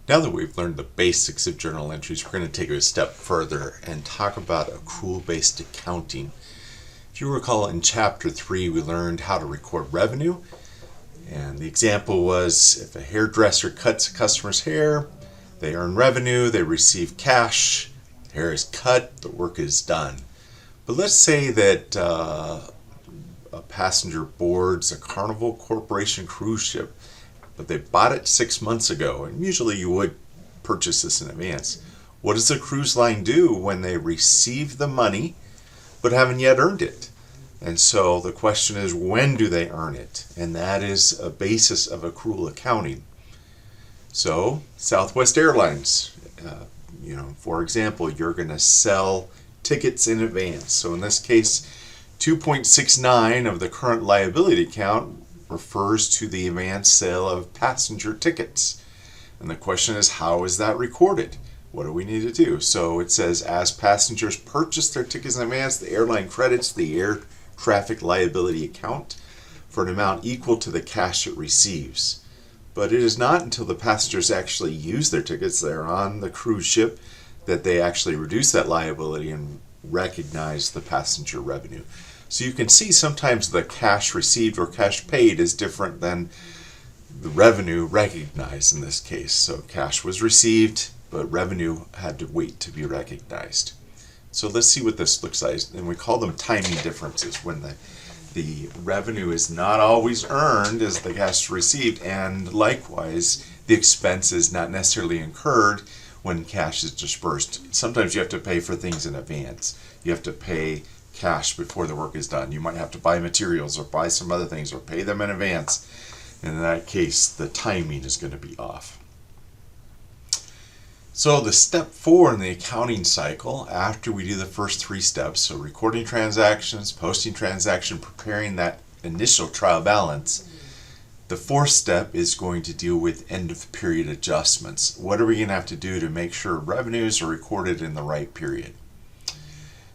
Now that we've learned the basics of journal entries, we're going to take it a step further and talk about accrual-based accounting. If you recall, in Chapter 3, we learned how to record revenue. And the example was if a hairdresser cuts a customer's hair, they earn revenue, they receive cash, hair is cut, the work is done. But let's say that a passenger boards a Carnival Corporation cruise ship, but they bought it 6 months ago, and usually you would purchase this in advance. What does the cruise line do when they receive the money but haven't yet earned it? And so the question is, when do they earn it? And that is a basis of accrual accounting. So Southwest Airlines, for example, you're going to sell tickets in advance. So in this case, 2.69 of the current liability account refers to the advance sale of passenger tickets. And the question is, how is that recorded? What do we need to do? So it says, as passengers purchase their tickets in advance, the airline credits the air traffic liability account for an amount equal to the cash it receives. But it is not until the passengers actually use their tickets, they're on the cruise ship, that they actually reduce that liability and recognize the passenger revenue. So you can see sometimes the cash received or cash paid is different than the revenue recognized in this case. So cash was received, but revenue had to wait to be recognized. So let's see what this looks like. And we call them timing differences, when the revenue is not always earned as the cash is received, and likewise the expense is not necessarily incurred when cash is dispersed. Sometimes you have to pay for things in advance. You have to pay cash before the work is done. You might have to buy materials or buy some other things or pay them in advance. And in that case, the timing is going to be off. So the step 4 in the accounting cycle, after we do the first 3 steps, so recording transactions, posting transaction, preparing that initial trial balance, the 4th step is going to deal with end of period adjustments. What are we going to have to do to make sure revenues are recorded in the right period?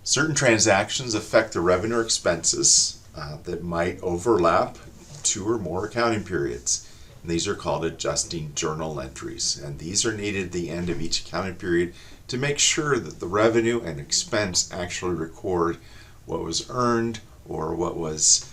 Certain transactions affect the revenue or expenses that might overlap 2 or more accounting periods. And these are called adjusting journal entries. And these are needed at the end of each accounting period to make sure that the revenue and expense actually record what was earned or what was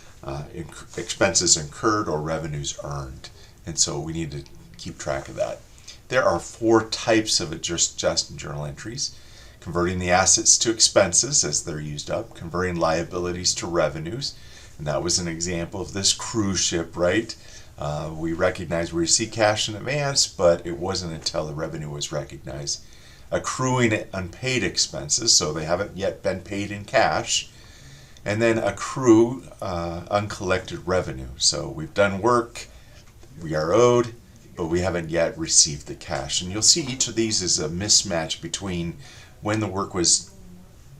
expenses incurred or revenues earned. And so we need to keep track of that. There are 4 types of adjusting journal entries. Converting the assets to expenses as they're used up, converting liabilities to revenues, and that was an example of this cruise ship, right? We recognized we received cash in advance, but it wasn't until the revenue was recognized. Accruing unpaid expenses, so they haven't yet been paid in cash, and then accrue uncollected revenue. So we've done work, we are owed, but we haven't yet received the cash. And you'll see each of these is a mismatch between when the work was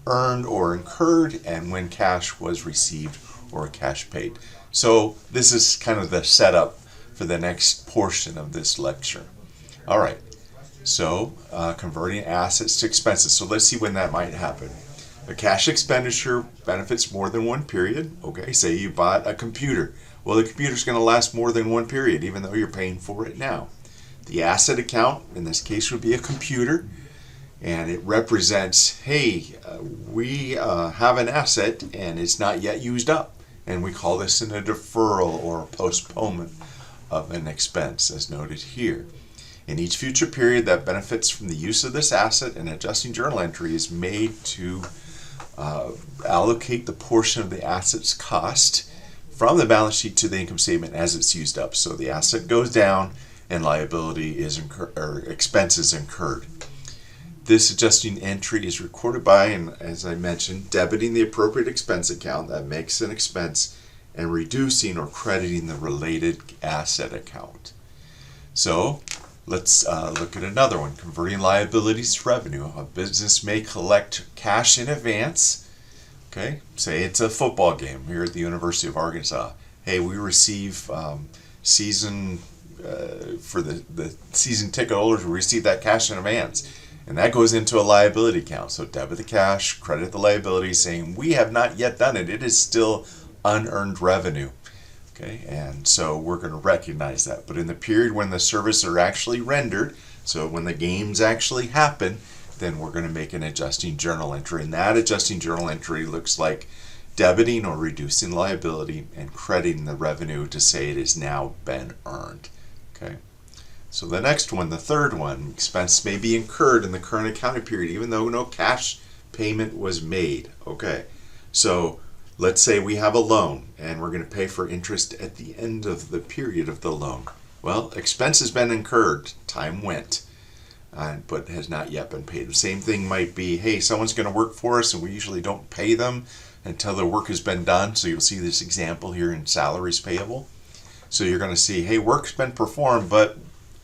earned or incurred and when cash was received or cash paid. So this is kind of the setup for the next portion of this lecture. All right, so converting assets to expenses. So let's see when that might happen. A cash expenditure benefits more than one period. Okay, say you bought a computer. Well, the computer's going to last more than one period, even though you're paying for it now. The asset account, in this case, would be a computer. And it represents, hey, we have an asset and it's not yet used up. And we call this a deferral or postponement of an expense, as noted here. In each future period that benefits from the use of this asset, an adjusting journal entry is made to allocate the portion of the asset's cost from the balance sheet to the income statement as it's used up. So the asset goes down and liability is expense is incurred. This adjusting entry is recorded by, and as I mentioned, debiting the appropriate expense account that makes an expense and reducing or crediting the related asset account. So let's look at another one, converting liabilities to revenue. A business may collect cash in advance. Okay, say it's a football game here at the University of Arkansas. Hey, we receive season for the season ticket holders, we receive that cash in advance. And that goes into a liability account. So debit the cash, credit the liability, saying we have not yet done it. It is still unearned revenue. Okay, and so we're going to recognize that. But in the period when the services are actually rendered, So when the games actually happen, then we're going to make an adjusting journal entry. And that adjusting journal entry looks like debiting or reducing liability and crediting the revenue to say it has now been earned. Okay. So the next one, the third one, expense may be incurred in the current accounting period even though no cash payment was made. Okay. So let's say we have a loan and we're going to pay for interest at the end of the period of the loan. Well, expense has been incurred, time went, but has not yet been paid. The same thing might be, hey, someone's going to work for us and we usually don't pay them until the work has been done. So you'll see this example here in salaries payable. So you're going to see, hey, work's been performed, but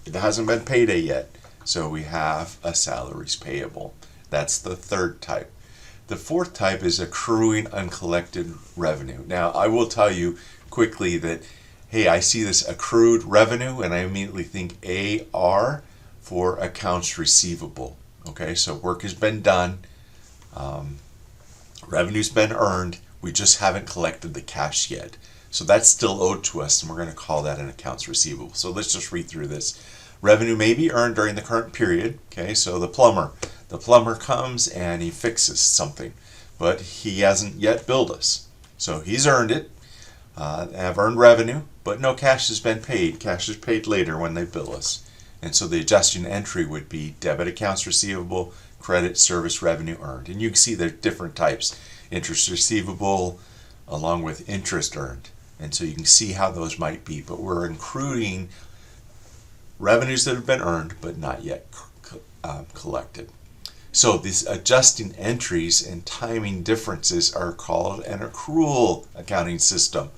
it hasn't been payday yet. So we have a salaries payable. That's the third type. The fourth type is accruing uncollected revenue. Now, I will tell you quickly that, hey, I see this accrued revenue and I immediately think AR for accounts receivable. Okay, so work has been done, revenue's been earned, we just haven't collected the cash yet. So that's still owed to us and we're going to call that an accounts receivable. So let's just read through this. Revenue may be earned during the current period. Okay, so the plumber comes and he fixes something, but he hasn't yet billed us. So he's earned it, have earned revenue, but no cash has been paid. Cash is paid later when they bill us. And so the adjusting entry would be debit accounts receivable, credit service revenue earned. And you can see there are different types. Interest receivable along with interest earned. And so you can see how those might be, but we're accruing revenues that have been earned but not yet collected. So these adjusting entries and timing differences are called an accrual accounting system.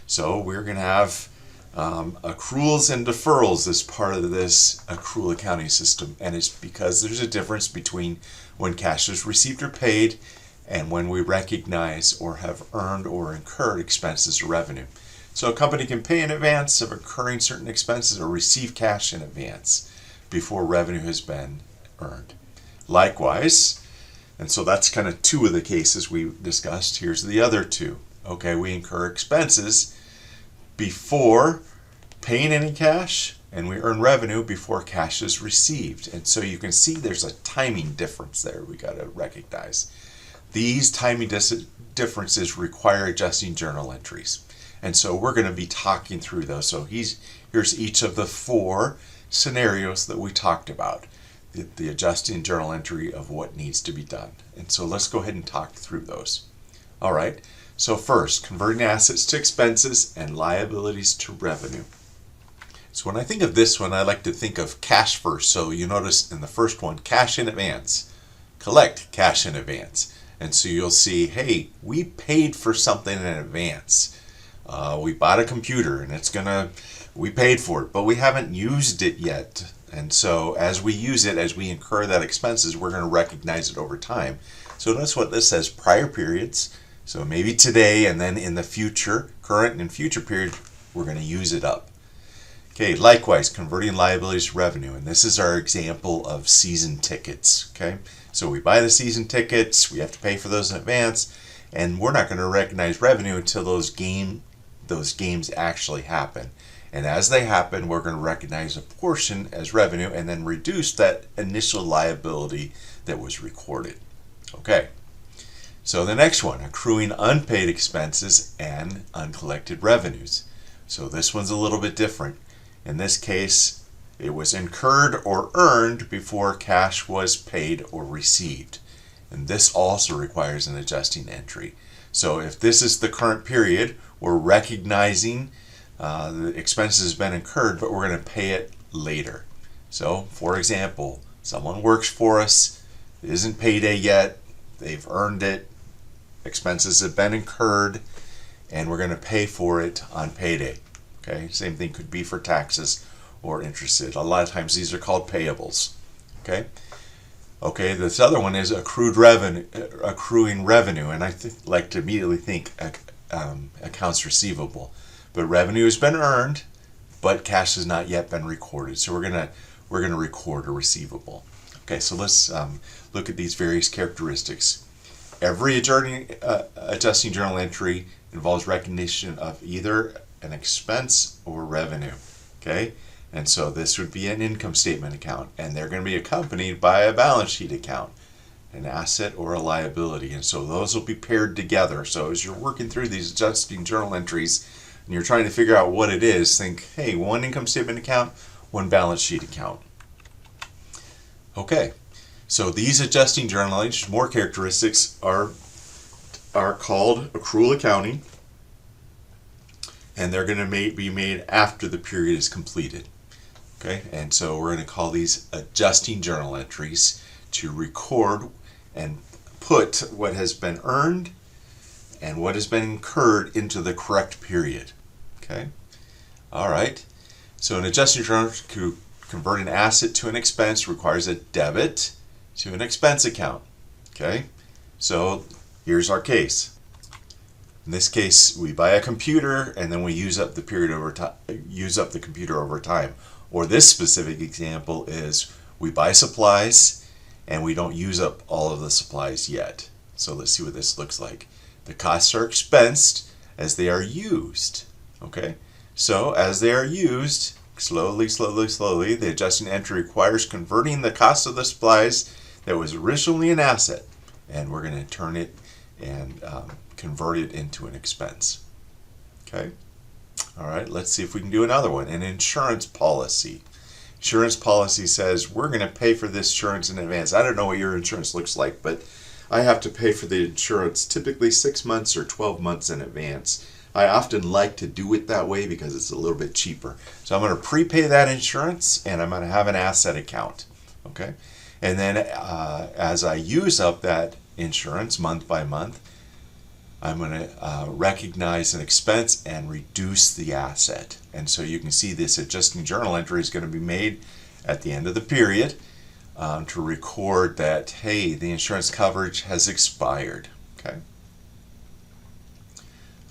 So we're going to have accruals and deferrals as part of this accrual accounting system, and it's because there's a difference between when cash is received or paid and when we recognize or have earned or incurred expenses or revenue. So a company can pay in advance of incurring certain expenses or receive cash in advance before revenue has been earned. Likewise, and so that's kind of two of the cases we discussed. Here's the other two. Okay, we incur expenses before paying any cash, and we earn revenue before cash is received. And so you can see there's a timing difference there we got to recognize. These timing differences require adjusting journal entries. And so we're going to be talking through those. So here's each of the four scenarios that we talked about, the adjusting journal entry of what needs to be done. And so let's go ahead and talk through those. All right. So first, converting assets to expenses and liabilities to revenue. So when I think of this one, I like to think of cash first. So you notice in the first one, cash in advance, collect cash in advance. And so you'll see, hey, we paid for something in advance. We bought a computer and we paid for it, but we haven't used it yet. And so as we use it, as we incur that expenses, we're going to recognize it over time. So that's what this says, prior periods. So maybe today and then in the future, current and future period, we're going to use it up. Okay, likewise, converting liabilities to revenue. And this is our example of season tickets. Okay, so we buy the season tickets, we have to pay for those in advance, and we're not going to recognize revenue until those games actually happen. And as they happen, we're going to recognize a portion as revenue and then reduce that initial liability that was recorded. Okay. So the next one, accruing unpaid expenses and uncollected revenues. So this one's a little bit different. In this case, it was incurred or earned before cash was paid or received. And this also requires an adjusting entry. So if this is the current period, we're recognizing the expenses has been incurred, but we're going to pay it later. So, for example, someone works for us, it isn't payday yet, they've earned it, expenses have been incurred, and we're going to pay for it on payday. Okay, same thing could be for taxes or interest. A lot of times these are called payables. Okay, this other one is accruing revenue, and I like to immediately think accounts receivable. But revenue has been earned, but cash has not yet been recorded. So we're gonna record a receivable. Okay, so let's look at these various characteristics. Every adjusting journal entry involves recognition of either an expense or revenue. Okay, And so this would be an income statement account, and they're going to be accompanied by a balance sheet account, an asset or a liability. And so those will be paired together. So as you're working through these adjusting journal entries and you're trying to figure out what it is, think, hey, one income statement account, one balance sheet account. Okay, so these adjusting journal entries, more characteristics, are called accrual accounting, and they're going to be made after the period is completed. Okay, and so we're going to call these adjusting journal entries to record and put what has been earned and what has been incurred into the correct period. Okay, all right. So an adjusting journal to convert an asset to an expense requires a debit to an expense account. Okay, so here's our case. In this case, we buy a computer and then we use up the computer over time. Or this specific example is we buy supplies and we don't use up all of the supplies yet. So let's see what this looks like. The costs are expensed as they are used. Okay, so as they are used, slowly, the adjusting entry requires converting the cost of the supplies that was originally an asset, and we're going to turn it and convert it into an expense. Okay. All right, let's see if we can do another one. An insurance policy. Insurance policy says we're going to pay for this insurance in advance. I don't know what your insurance looks like, but I have to pay for the insurance typically 6 months or 12 months in advance. I often like to do it that way because it's a little bit cheaper. So I'm going to prepay that insurance and I'm going to have an asset account. Okay, and then as I use up that insurance month by month, I'm going to recognize an expense and reduce the asset. And so you can see this adjusting journal entry is going to be made at the end of the period to record that, hey, the insurance coverage has expired. Okay.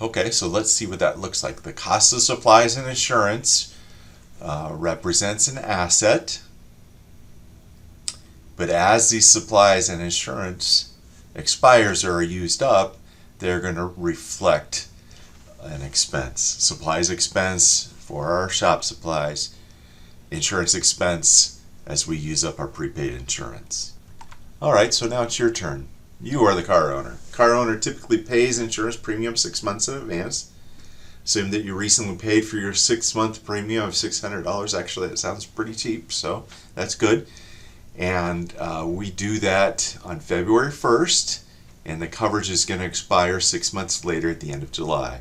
Okay, so let's see what that looks like. The cost of supplies and insurance represents an asset, but as these supplies and insurance expires or are used up, they're going to reflect an expense. Supplies expense for our shop supplies, insurance expense as we use up our prepaid insurance. All right, so now it's your turn. You are the car owner. Car owner typically pays insurance premium 6 months in advance. Assume that you recently paid for your 6-month premium of $600. Actually, that sounds pretty cheap, so that's good. And we do that on February 1st. And the coverage is going to expire 6 months later at the end of July.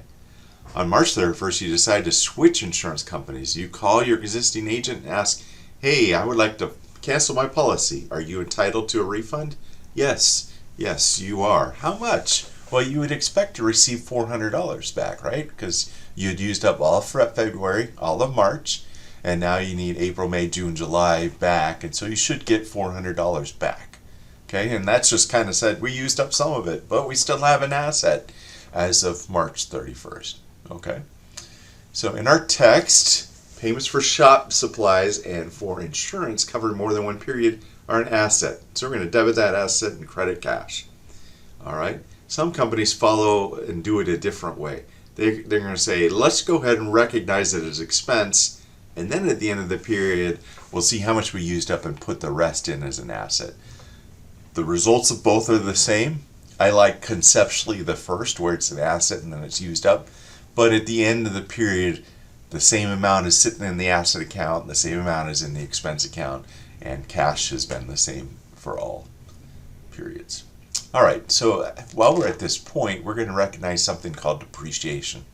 On March 31st, you decide to switch insurance companies. You call your existing agent and ask, hey, I would like to cancel my policy. Are you entitled to a refund? Yes, you are. How much? Well, you would expect to receive $400 back, right? Because you'd used up all of February, all of March, and now you need April, May, June, July back, and so you should get $400 back. Okay, and that's just kind of said we used up some of it, but we still have an asset as of March 31st. Okay, so in our text, payments for shop supplies and for insurance covered more than one period are an asset. So we're going to debit that asset and credit cash. All right, some companies follow and do it a different way. They're going to say, let's go ahead and recognize it as expense, and then at the end of the period, we'll see how much we used up and put the rest in as an asset. The results of both are the same. I like conceptually the first, where it's an asset and then it's used up. But at the end of the period, the same amount is sitting in the asset account, the same amount is in the expense account, and cash has been the same for all periods. All right, so while we're at this point, we're going to recognize something called depreciation.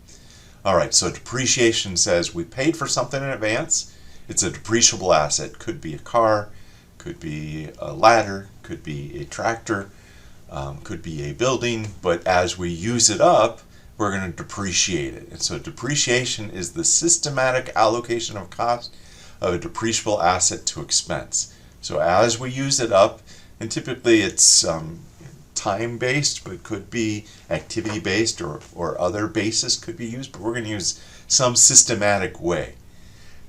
All right, so depreciation says we paid for something in advance. It's a depreciable asset. Could be a car, could be a ladder, could be a tractor, could be a building, but as we use it up, we're going to depreciate it. And so depreciation is the systematic allocation of cost of a depreciable asset to expense. So as we use it up, and typically it's time-based, but could be activity-based or other basis could be used, but we're going to use some systematic way.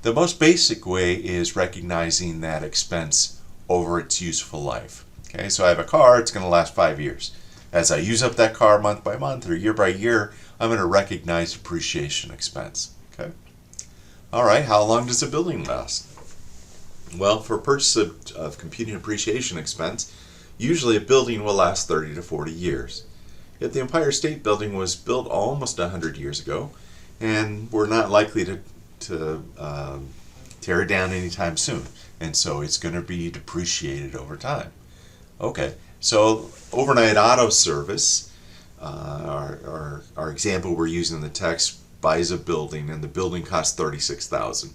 The most basic way is recognizing that expense over its useful life. Okay, so I have a car, it's going to last 5 years. As I use up that car month by month or year by year, I'm going to recognize depreciation expense. Okay. All right, how long does a building last? Well, for purchase of computing depreciation expense, usually a building will last 30 to 40 years. Yet the Empire State Building was built almost 100 years ago, and we're not likely to tear it down anytime soon. And so it's going to be depreciated over time. Okay, so overnight auto service, our example we're using in the text, buys a building and the building costs $36,000.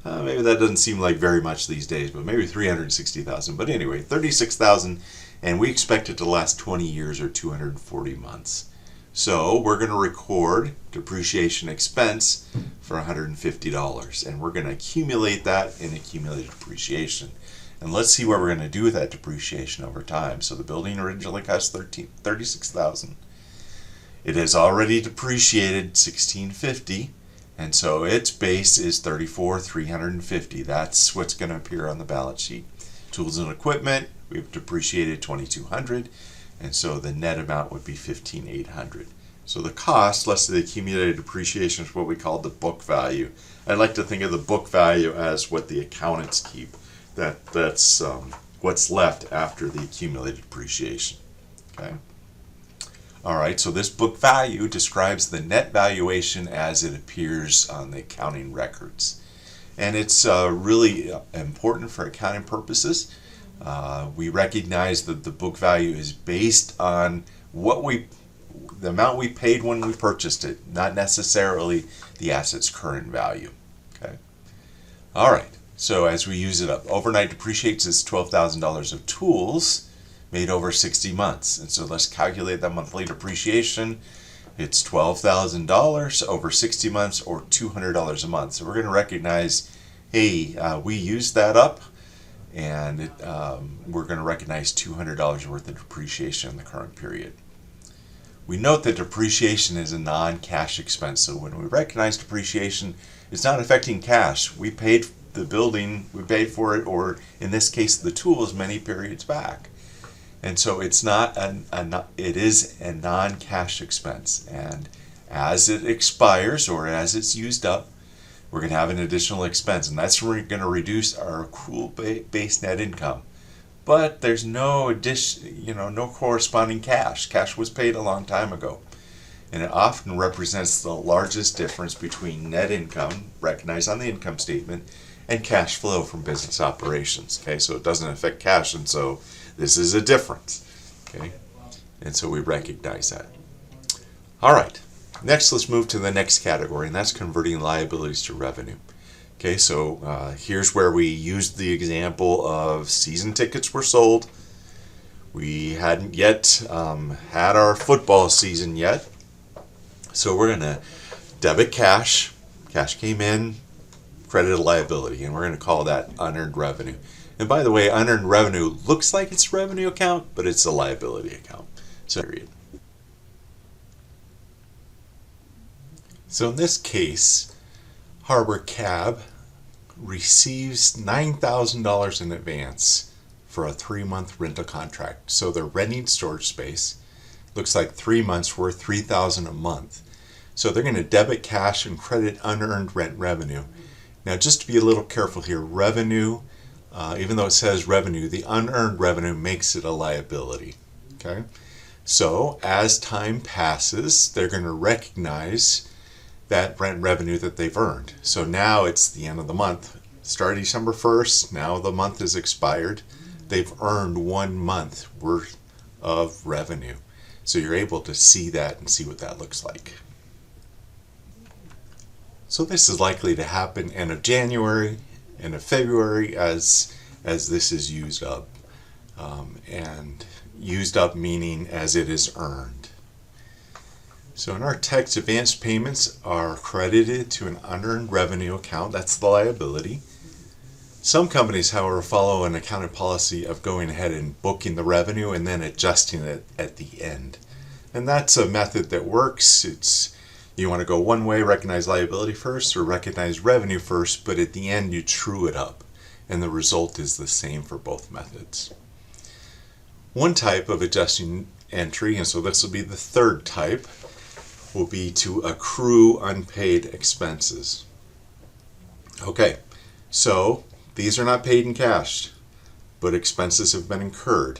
Maybe that doesn't seem like very much these days, but maybe $360,000. But anyway, $36,000, and we expect it to last 20 years or 240 months. So we're going to record depreciation expense for $150, and we're going to accumulate that in accumulated depreciation. And let's see what we're going to do with that depreciation over time. So the building originally cost $36,000. It has already depreciated $1,650, and so its base is $34,350. That's what's going to appear on the balance sheet. Tools and equipment, we've depreciated $2,200, and so the net amount would be $15,800. So the cost less the accumulated depreciation is what we call the book value. I like to think of the book value as what the accountants keep. That's what's left after the accumulated depreciation. Okay. All right, so this book value describes the net valuation as it appears on the accounting records. And it's really important for accounting purposes. We recognize that the book value is based on the amount we paid when we purchased it, not necessarily the asset's current value. Okay. All right, so as we use it up, overnight depreciates as $12,000 of tools made over 60 months. And so let's calculate that monthly depreciation. It's $12,000 over 60 months or $200 a month. So we're going to recognize, hey, we used that up, and we're going to recognize $200 worth of depreciation in the current period. We note that depreciation is a non-cash expense. So when we recognize depreciation, it's not affecting cash. We paid the building, we paid for it, or in this case, the tools many periods back. And so it's it is a non-cash expense. And as it expires or as it's used up, we're going to have an additional expense. And that's where we're going to reduce our accrual-based net income. But there's no no corresponding cash. Cash was paid a long time ago. And it often represents the largest difference between net income, recognized on the income statement, and cash flow from business operations. Okay, so it doesn't affect cash, and so this is a difference. Okay, and so we recognize that. All right, next let's move to the next category, and that's converting liabilities to revenue. Okay, so here's where we used the example of season tickets were sold. We hadn't yet had our football season yet, so we're going to debit cash. Cash came in, credited liability, and we're going to call that unearned revenue. And by the way, unearned revenue looks like it's a revenue account, but it's a liability account. So, period. So in this case, Harbor Cab receives $9,000 in advance for a 3-month rental contract. So they're renting storage space. Looks like 3 months worth $3,000 a month. So they're going to debit cash and credit unearned rent revenue. Now, just to be a little careful here, revenue, even though it says revenue, the unearned revenue makes it a liability. Okay, so as time passes, they're going to recognize that rent revenue that they've earned. So now it's the end of the month. Started December 1st, now the month is expired. They've earned 1 month worth of revenue. So you're able to see that and see what that looks like. So this is likely to happen end of January, end of February as this is used up. And used up meaning as it is earned. So in our text, advance payments are credited to an unearned revenue account. That's the liability. Some companies, however, follow an accounting policy of going ahead and booking the revenue and then adjusting it at the end. And that's a method that works. You want to go one way, recognize liability first, or recognize revenue first, but at the end you true it up. And the result is the same for both methods. One type of adjusting entry, and so this will be the third type, will be to accrue unpaid expenses. Okay, so these are not paid in cash, but expenses have been incurred.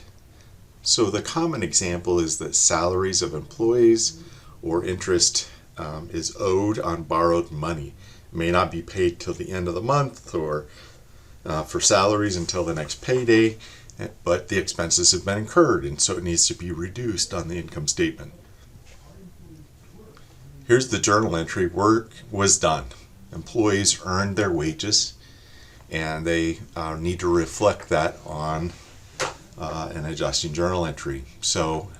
So the common example is that salaries of employees or interest is owed on borrowed money. It may not be paid till the end of the month or for salaries until the next payday, but the expenses have been incurred, and so it needs to be reduced on the income statement. Here's the journal entry. Work was done. Employees earned their wages, and they need to reflect that on an adjusting journal entry. So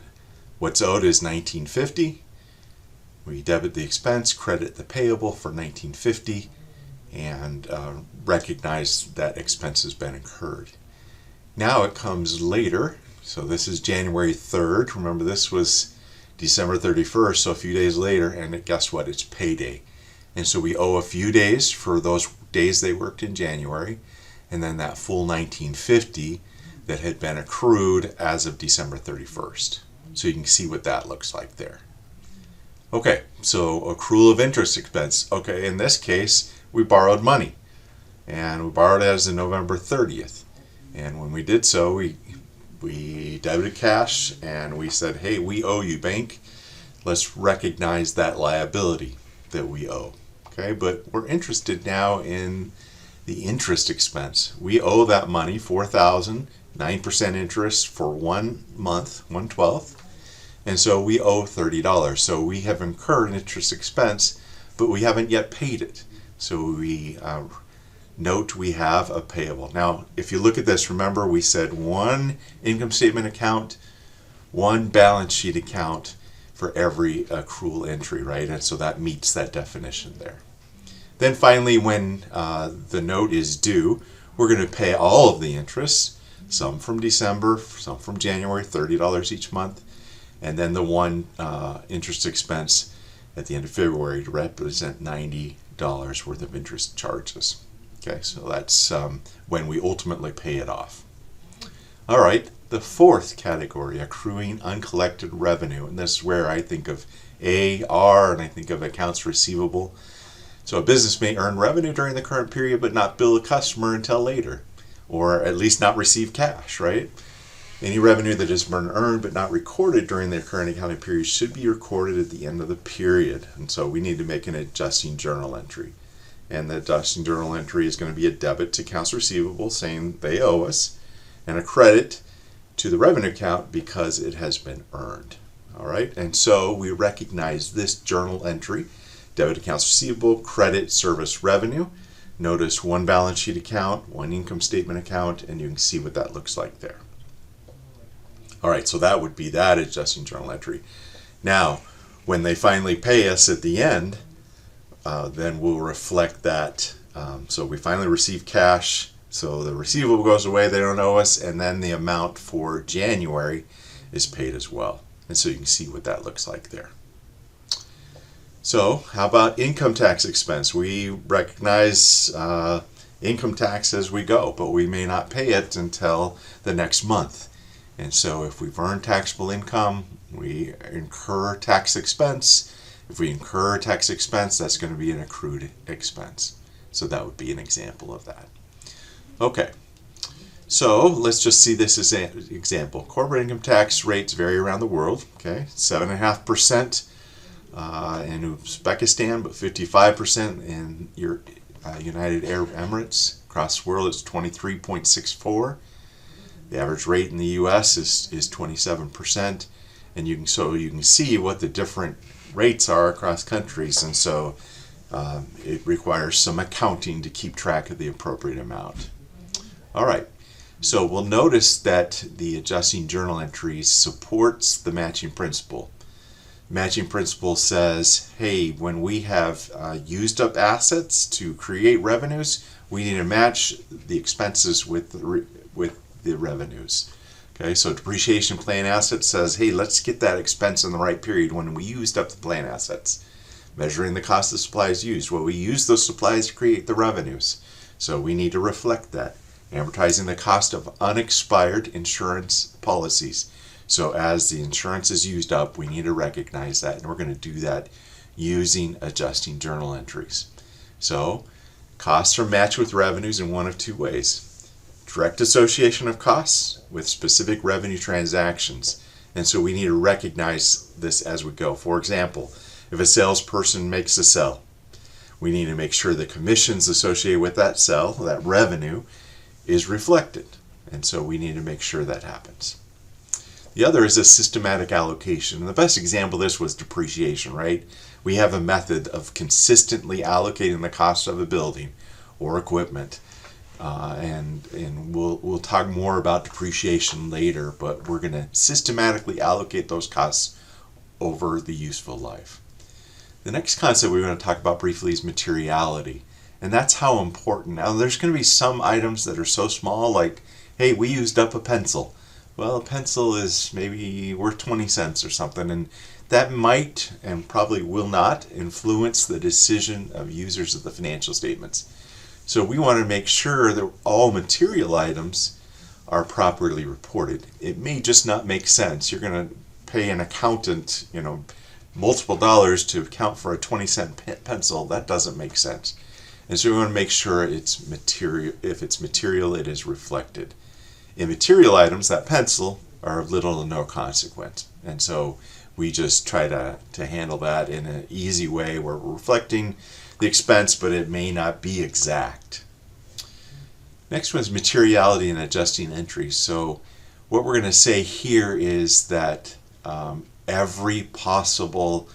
what's owed is $19.50. We debit the expense, credit the payable for $19.50, and recognize that expense has been incurred. Now it comes later. So this is January 3rd. Remember, this was December 31st, so a few days later, and guess what? It's payday. And so we owe a few days for those days they worked in January, and then that full $19.50 that had been accrued as of December 31st. So you can see what that looks like there. Okay, so accrual of interest expense. Okay, in this case, we borrowed money, and we borrowed as of November 30th. And when we did so, we debited cash, and we said, hey, we owe you, bank. Let's recognize that liability that we owe. Okay, but we're interested now in the interest expense. We owe that money, $4,000, 9% interest for 1 month, 1/12. And so we owe $30. So we have incurred interest expense, but we haven't yet paid it. So we note we have a payable. Now, if you look at this, remember we said one income statement account, one balance sheet account for every accrual entry, right? And so that meets that definition there. Then finally, when the note is due, we're going to pay all of the interest, some from December, some from January, $30 each month, and then the one interest expense at the end of February to represent $90 worth of interest charges. Okay, so that's when we ultimately pay it off. All right, the fourth category, accruing uncollected revenue, and this is where I think of AR and I think of accounts receivable. So a business may earn revenue during the current period but not bill a customer until later, or at least not receive cash, right? Any revenue that has been earned but not recorded during the current accounting period should be recorded at the end of the period. And so we need to make an adjusting journal entry. And the adjusting journal entry is going to be a debit to accounts receivable saying they owe us, and a credit to the revenue account because it has been earned. All right, and so we recognize this journal entry, debit accounts receivable, credit service revenue. Notice one balance sheet account, one income statement account, and you can see what that looks like there. All right, so that would be that adjusting journal entry. Now, when they finally pay us at the end, then we'll reflect that. So we finally receive cash, so the receivable goes away, they don't owe us, and then the amount for January is paid as well. And so you can see what that looks like there. So how about income tax expense? We recognize income tax as we go, but we may not pay it until the next month. And so if we've earned taxable income, we incur tax expense. If we incur tax expense, that's going to be an accrued expense. So that would be an example of that. Okay, so let's just see this as an example. Corporate income tax rates vary around the world. Okay, 7.5% in Uzbekistan, but 55% in your United Arab Emirates. Across the world, it's 23.64. The average rate in the U.S. is 27%, and you can see what the different rates are across countries, and so it requires some accounting to keep track of the appropriate amount. All right, so we'll notice that the adjusting journal entry supports the matching principle. Matching principle says, hey, when we have used up assets to create revenues, we need to match the expenses with the revenues. Okay, so depreciation plan asset says, hey, let's get that expense in the right period when we used up the plan assets. Measuring the cost of supplies used. Well, we use those supplies to create the revenues, so we need to reflect that. Amortizing the cost of unexpired insurance policies. So as the insurance is used up, we need to recognize that, and we're going to do that using adjusting journal entries. So Costs are matched with revenues in one of two ways. Direct association of costs with specific revenue transactions. And so we need to recognize this as we go. For example, if a salesperson makes a sale, we need to make sure the commissions associated with that sale, that revenue, is reflected. And so we need to make sure that happens. The other is a systematic allocation. And the best example of this was depreciation, right? We have a method of consistently allocating the cost of a building or equipment. And we'll talk more about depreciation later, but we're going to systematically allocate those costs over the useful life. The next concept we're going to talk about briefly is materiality, and that's how important. Now, there's going to be some items that are so small, like, hey, we used up a pencil. Well, a pencil is maybe worth 20 cents or something, and that might and probably will not influence the decision of users of the financial statements. So we want to make sure that all material items are properly reported. It may just not make sense. You're going to pay an accountant, multiple dollars to account for a 20-cent pencil. That doesn't make sense. And so we want to make sure it's material. If it's material, it is reflected. Immaterial items, that pencil, are of little to no consequence. And so we just try to handle that in an easy way where we're reflecting the expense, but it may not be exact. Next one is materiality and adjusting entries. So what we're going to say here is that every possible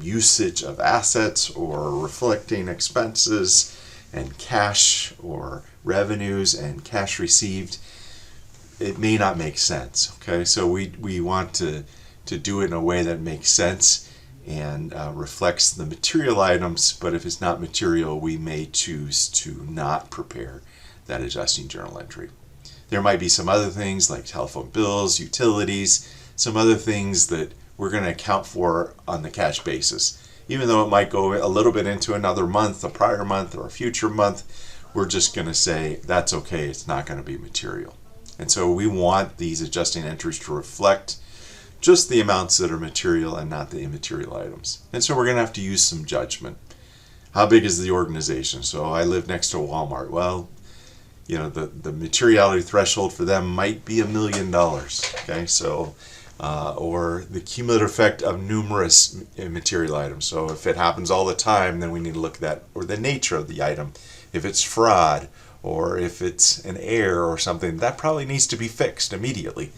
usage of assets or reflecting expenses and cash or revenues and cash received, it may not make sense. Okay, so we want to do it in a way that makes sense and reflects the material items, but if it's not material, we may choose to not prepare that adjusting journal entry. There might be some other things like telephone bills, utilities, some other things that we're going to account for on the cash basis. Even though it might go a little bit into another month, a prior month, or a future month, we're just going to say that's okay, it's not going to be material. And so we want these adjusting entries to reflect just the amounts that are material and not the immaterial items. And so we're going to have to use some judgment. How big is the organization? So I live next to Walmart. Well, the materiality threshold for them might be $1 million. Okay, so or the cumulative effect of numerous immaterial items. So if it happens all the time, then we need to look at that, or the nature of the item. If it's fraud, or if it's an error or something, that probably needs to be fixed immediately.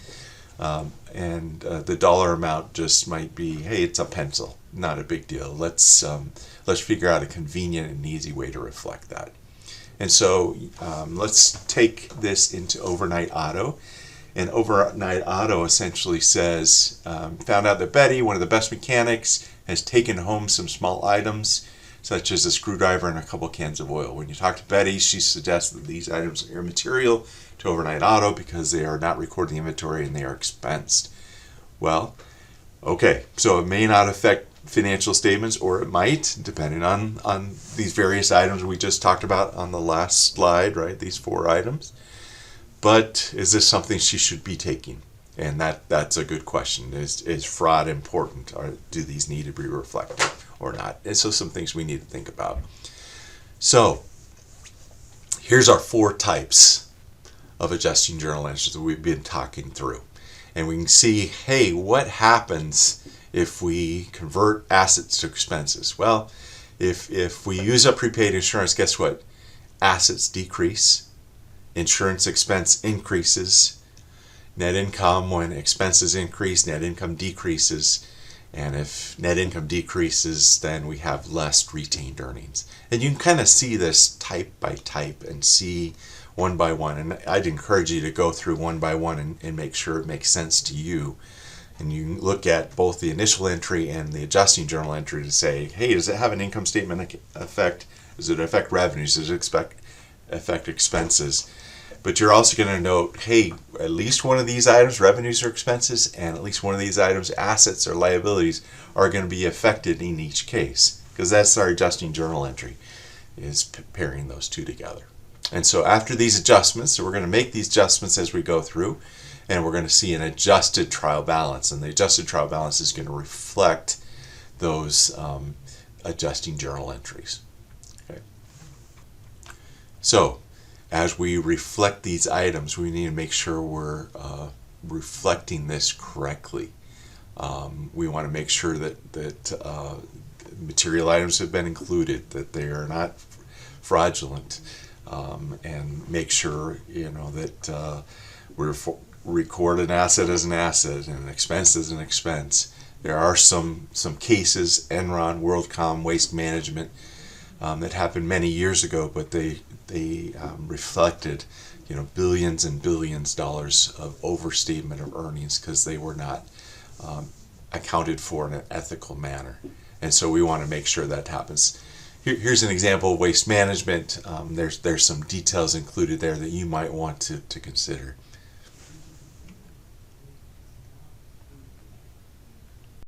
And the dollar amount just might be, hey, it's a pencil, not a big deal. Let's figure out a convenient and easy way to reflect that. And so let's take this into Overnight Auto. And Overnight Auto essentially says, found out that Betty, one of the best mechanics, has taken home some small items, such as a screwdriver and a couple cans of oil. When you talk to Betty, she suggests that these items are immaterial to Overnight Auto because they are not recorded in the inventory and they are expensed. Well, okay, so it may not affect financial statements, or it might, depending on these various items we just talked about on the last slide, right? These 4 items. But is this something she should be taking? And that's a good question. Is fraud important? Or do these need to be reflected or not? And so some things we need to think about. So here's our 4 types of adjusting journal entries that we've been talking through. And we can see, hey, what happens if we convert assets to expenses? Well, if we use up prepaid insurance, guess what? Assets decrease. Insurance expense increases. Net income, when expenses increase, net income decreases. And if net income decreases, then we have less retained earnings. And you can kind of see this type by type and see one by one. And I'd encourage you to go through one by one and make sure it makes sense to you. And you look at both the initial entry and the adjusting journal entry to say, hey, does it have an income statement effect? Does it affect revenues? Does it affect expenses? But you're also going to note, hey, at least one of these items, revenues or expenses, and at least one of these items, assets or liabilities, are going to be affected in each case. Because that's our adjusting journal entry, is pairing those two together. And so after these adjustments, so we're going to make these adjustments as we go through, and we're going to see an adjusted trial balance. And the adjusted trial balance is going to reflect those adjusting journal entries. Okay. So, as we reflect these items, we need to make sure we're reflecting this correctly. We want to make sure that material items have been included, that they are not fraudulent, and make sure that we record an asset as an asset and an expense as an expense. There are some cases, Enron, WorldCom, Waste Management, that happened many years ago, but they reflected billions and billions dollars of overstatement of earnings because they were not accounted for in an ethical manner. And so we want to make sure that happens. Here's an example of Waste Management. There's some details included there that you might want to consider.